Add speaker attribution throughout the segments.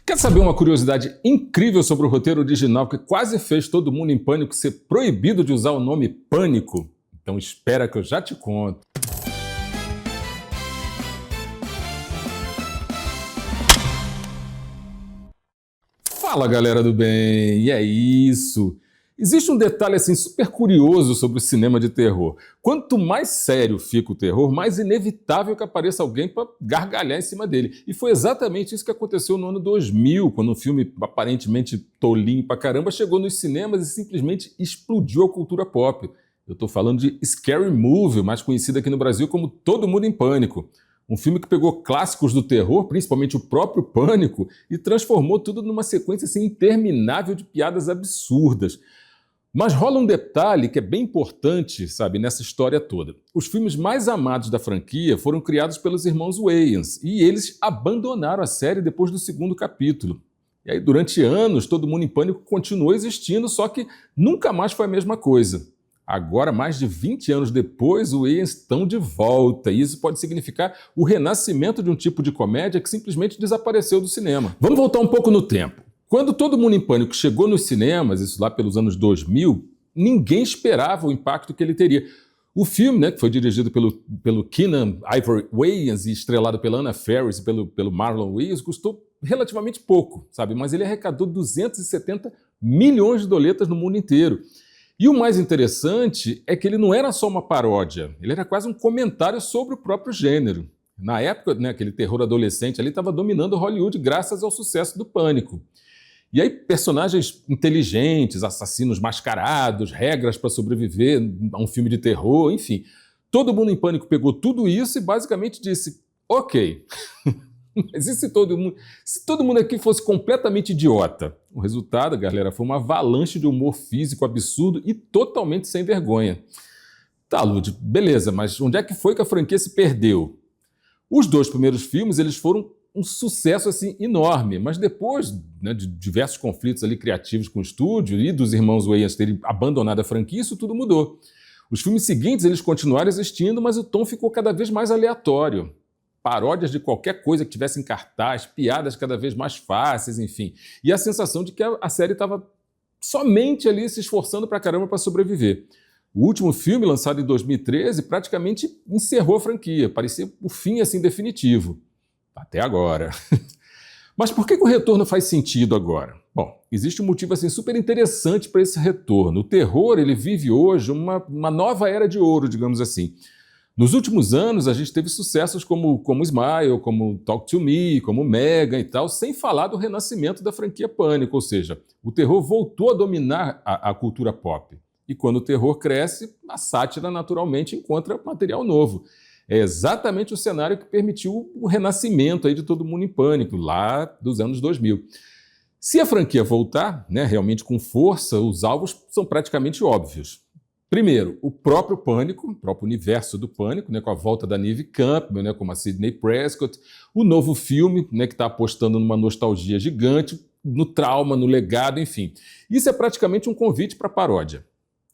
Speaker 1: Quer saber uma curiosidade incrível sobre o roteiro original que quase fez todo mundo em pânico ser proibido de usar o nome Pânico? Então espera que eu já te conto. Fala, galera do bem, e é isso. Existe um detalhe assim super curioso sobre o cinema de terror. Quanto mais sério fica o terror, mais inevitável que apareça alguém para gargalhar em cima dele. E foi exatamente isso que aconteceu no ano 2000, quando um filme aparentemente tolinho pra caramba chegou nos cinemas e simplesmente explodiu a cultura pop. Eu tô falando de Scary Movie, mais conhecido aqui no Brasil como Todo Mundo em Pânico. Um filme que pegou clássicos do terror, principalmente o próprio Pânico, e transformou tudo numa sequência assim, interminável de piadas absurdas. Mas rola um detalhe que é bem importante, sabe, nessa história toda. Os filmes mais amados da franquia foram criados pelos irmãos Wayans, e eles abandonaram a série depois do segundo capítulo. E aí, durante anos, Todo Mundo em Pânico continuou existindo, só que nunca mais foi a mesma coisa. Agora, mais de 20 anos depois, os Wayans estão de volta, e isso pode significar o renascimento de um tipo de comédia que simplesmente desapareceu do cinema. Vamos voltar um pouco no tempo. Quando Todo Mundo em Pânico chegou nos cinemas, isso lá pelos anos 2000, ninguém esperava o impacto que ele teria. O filme, né, que foi dirigido pelo Keenan Ivory Wayans e estrelado pela Anna Faris e pelo Marlon Wayans, custou relativamente pouco, sabe? Mas ele arrecadou 270 milhões de doletas no mundo inteiro. E o mais interessante é que ele não era só uma paródia, ele era quase um comentário sobre o próprio gênero. Na época, né, aquele terror adolescente ali estava dominando Hollywood graças ao sucesso do Pânico. E aí, personagens inteligentes, assassinos mascarados, regras para sobreviver a um filme de terror, enfim. Todo Mundo em Pânico pegou tudo isso e basicamente disse, ok, mas e se todo mundo aqui fosse completamente idiota? O resultado, galera, foi uma avalanche de humor físico absurdo e totalmente sem vergonha. Tá, Lud, beleza, mas onde é que foi que a franquia se perdeu? Os dois primeiros filmes, eles foram um sucesso assim enorme, mas depois, né, de diversos conflitos ali criativos com o estúdio e dos irmãos Wayans terem abandonado a franquia, isso tudo mudou. Os filmes seguintes, eles continuaram existindo, mas o tom ficou cada vez mais aleatório. Paródias de qualquer coisa que tivesse em cartaz, piadas cada vez mais fáceis, enfim. E a sensação de que a série estava somente ali se esforçando pra caramba para sobreviver. O último filme, lançado em 2013, praticamente encerrou a franquia, parecia o fim assim definitivo. Até agora. Mas por que o retorno faz sentido agora? Bom, existe um motivo assim, super interessante para esse retorno. O terror ele vive hoje uma nova era de ouro, digamos assim. Nos últimos anos, a gente teve sucessos como Smile, como Talk to Me, como Megan e tal, sem falar do renascimento da franquia Pânico, ou seja, o terror voltou a dominar a cultura pop. E quando o terror cresce, a sátira naturalmente encontra material novo. É exatamente o cenário que permitiu o renascimento aí de Todo Mundo em Pânico, lá dos anos 2000. Se a franquia voltar, né, realmente com força, os alvos são praticamente óbvios. Primeiro, o próprio Pânico, o próprio universo do Pânico, né, com a volta da Neve Campbell, né, como a Sidney Prescott, o novo filme, né, que está apostando numa nostalgia gigante, no trauma, no legado, enfim. Isso é praticamente um convite para paródia.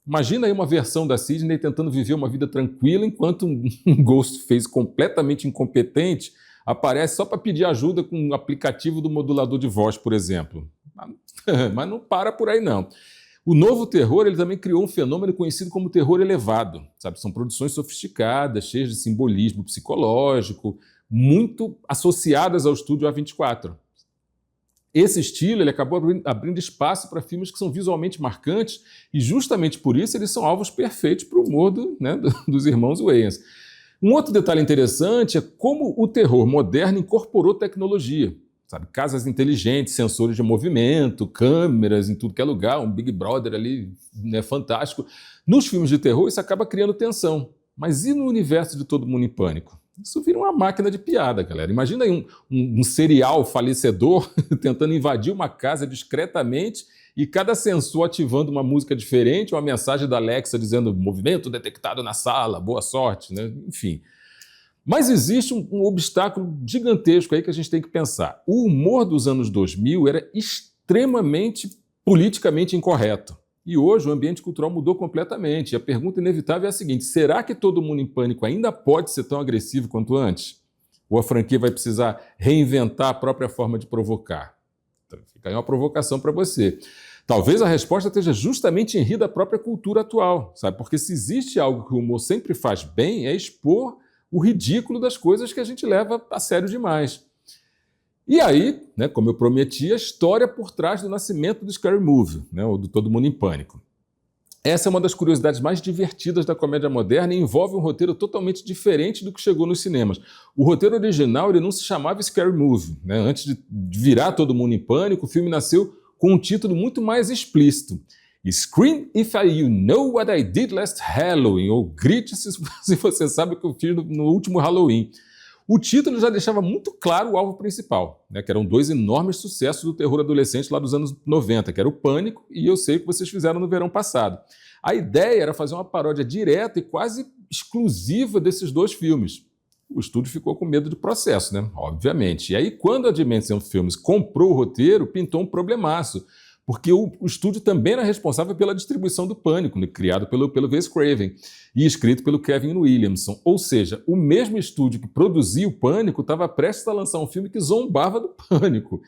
Speaker 1: Imagina aí uma versão da Sidney tentando viver uma vida tranquila enquanto um Ghostface completamente incompetente aparece só para pedir ajuda com um aplicativo do modulador de voz, por exemplo. Mas não para por aí, não. O novo terror ele também criou um fenômeno conhecido como terror elevado. Sabe? São produções sofisticadas, cheias de simbolismo psicológico, muito associadas ao estúdio A24. Esse estilo ele acabou abrindo espaço para filmes que são visualmente marcantes e justamente por isso eles são alvos perfeitos para o humor dos irmãos Wayans. Um outro detalhe interessante é como o terror moderno incorporou tecnologia. Sabe? Casas inteligentes, sensores de movimento, câmeras em tudo que é lugar, um Big Brother ali, né, fantástico. Nos filmes de terror isso acaba criando tensão. Mas e no universo de Todo Mundo em Pânico? Isso vira uma máquina de piada, galera. Imagina aí um serial falecedor tentando invadir uma casa discretamente e cada sensor ativando uma música diferente, uma mensagem da Alexa dizendo movimento detectado na sala, boa sorte, né? Enfim. Mas existe um obstáculo gigantesco aí que a gente tem que pensar. O humor dos anos 2000 era extremamente politicamente incorreto. E hoje o ambiente cultural mudou completamente. E a pergunta inevitável é a seguinte: será que Todo Mundo em Pânico ainda pode ser tão agressivo quanto antes? Ou a franquia vai precisar reinventar a própria forma de provocar? Fica aí uma provocação para você. Talvez a resposta esteja justamente em rir da própria cultura atual, sabe? Porque se existe algo que o humor sempre faz bem, é expor o ridículo das coisas que a gente leva a sério demais. E aí, né, como eu prometi, a história por trás do nascimento do Scary Movie, né, ou do Todo Mundo em Pânico. Essa é uma das curiosidades mais divertidas da comédia moderna e envolve um roteiro totalmente diferente do que chegou nos cinemas. O roteiro original ele não se chamava Scary Movie, né? Antes de virar Todo Mundo em Pânico, o filme nasceu com um título muito mais explícito. Scream If You Know What I Did Last Halloween, ou Grite se você sabe o que eu fiz no último Halloween. O título já deixava muito claro o alvo principal, né, que eram dois enormes sucessos do terror adolescente lá dos anos 90, que era o Pânico e Eu Sei o que vocês fizeram no verão passado. A ideia era fazer uma paródia direta e quase exclusiva desses dois filmes. O estúdio ficou com medo de processo, né? Obviamente. E aí, quando a Dimension Films comprou o roteiro, pintou um problemaço, porque o estúdio também era responsável pela distribuição do Pânico, né? Criado pelo Wes Craven e escrito pelo Kevin Williamson. Ou seja, o mesmo estúdio que produzia o Pânico estava prestes a lançar um filme que zombava do Pânico.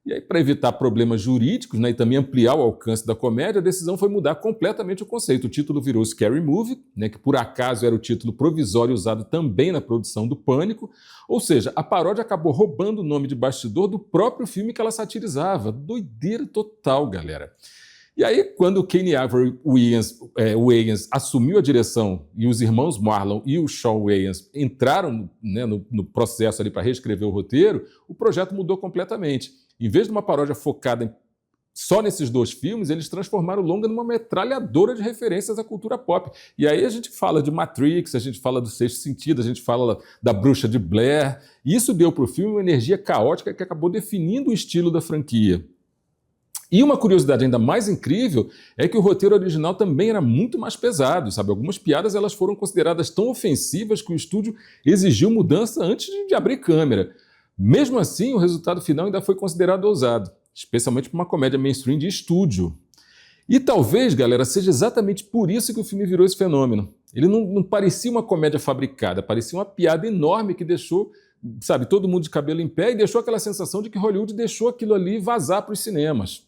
Speaker 1: E aí, para evitar problemas jurídicos, né, e também ampliar o alcance da comédia, a decisão foi mudar completamente o conceito. O título virou Scary Movie, né, que por acaso era o título provisório usado também na produção do Pânico. Ou seja, a paródia acabou roubando o nome de bastidor do próprio filme que ela satirizava. Doideira total, galera. E aí, quando o Kenny Avery Wayans assumiu a direção e os irmãos Marlon e o Sean Wayans entraram, né, no processo ali para reescrever o roteiro, o projeto mudou completamente. Em vez de uma paródia focada só nesses dois filmes, eles transformaram o longa numa metralhadora de referências à cultura pop. E aí a gente fala de Matrix, a gente fala do Sexto Sentido, a gente fala da Bruxa de Blair. E isso deu para o filme uma energia caótica que acabou definindo o estilo da franquia. E uma curiosidade ainda mais incrível é que o roteiro original também era muito mais pesado, sabe? Algumas piadas elas foram consideradas tão ofensivas que o estúdio exigiu mudança antes de abrir câmera. Mesmo assim, o resultado final ainda foi considerado ousado, especialmente para uma comédia mainstream de estúdio. E talvez, galera, seja exatamente por isso que o filme virou esse fenômeno. Ele não parecia uma comédia fabricada, parecia uma piada enorme que deixou, sabe, todo mundo de cabelo em pé e deixou aquela sensação de que Hollywood deixou aquilo ali vazar para os cinemas.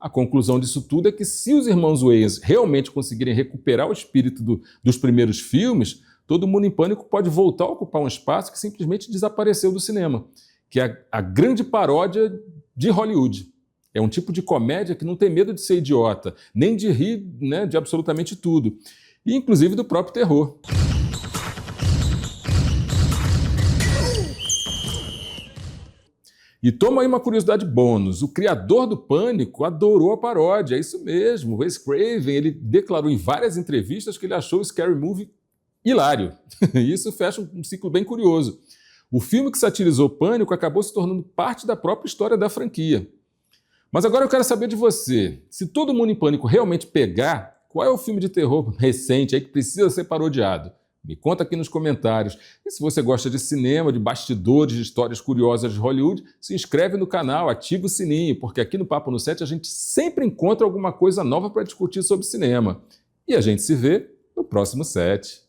Speaker 1: A conclusão disso tudo é que se os irmãos Wayans realmente conseguirem recuperar o espírito dos primeiros filmes, Todo Mundo em Pânico pode voltar a ocupar um espaço que simplesmente desapareceu do cinema, que é a grande paródia de Hollywood. É um tipo de comédia que não tem medo de ser idiota, nem de rir, né, de absolutamente tudo, e inclusive do próprio terror. E toma aí uma curiosidade bônus. O criador do Pânico adorou a paródia, é isso mesmo. O Wes Craven, ele declarou em várias entrevistas que ele achou o Scary Movie hilário. E isso fecha um ciclo bem curioso. O filme que satirizou o Pânico acabou se tornando parte da própria história da franquia. Mas agora eu quero saber de você. Se Todo Mundo em Pânico realmente pegar, qual é o filme de terror recente aí que precisa ser parodiado? Me conta aqui nos comentários. E se você gosta de cinema, de bastidores, de histórias curiosas de Hollywood, se inscreve no canal, ativa o sininho, porque aqui no Papo no Set a gente sempre encontra alguma coisa nova para discutir sobre cinema. E a gente se vê no próximo set.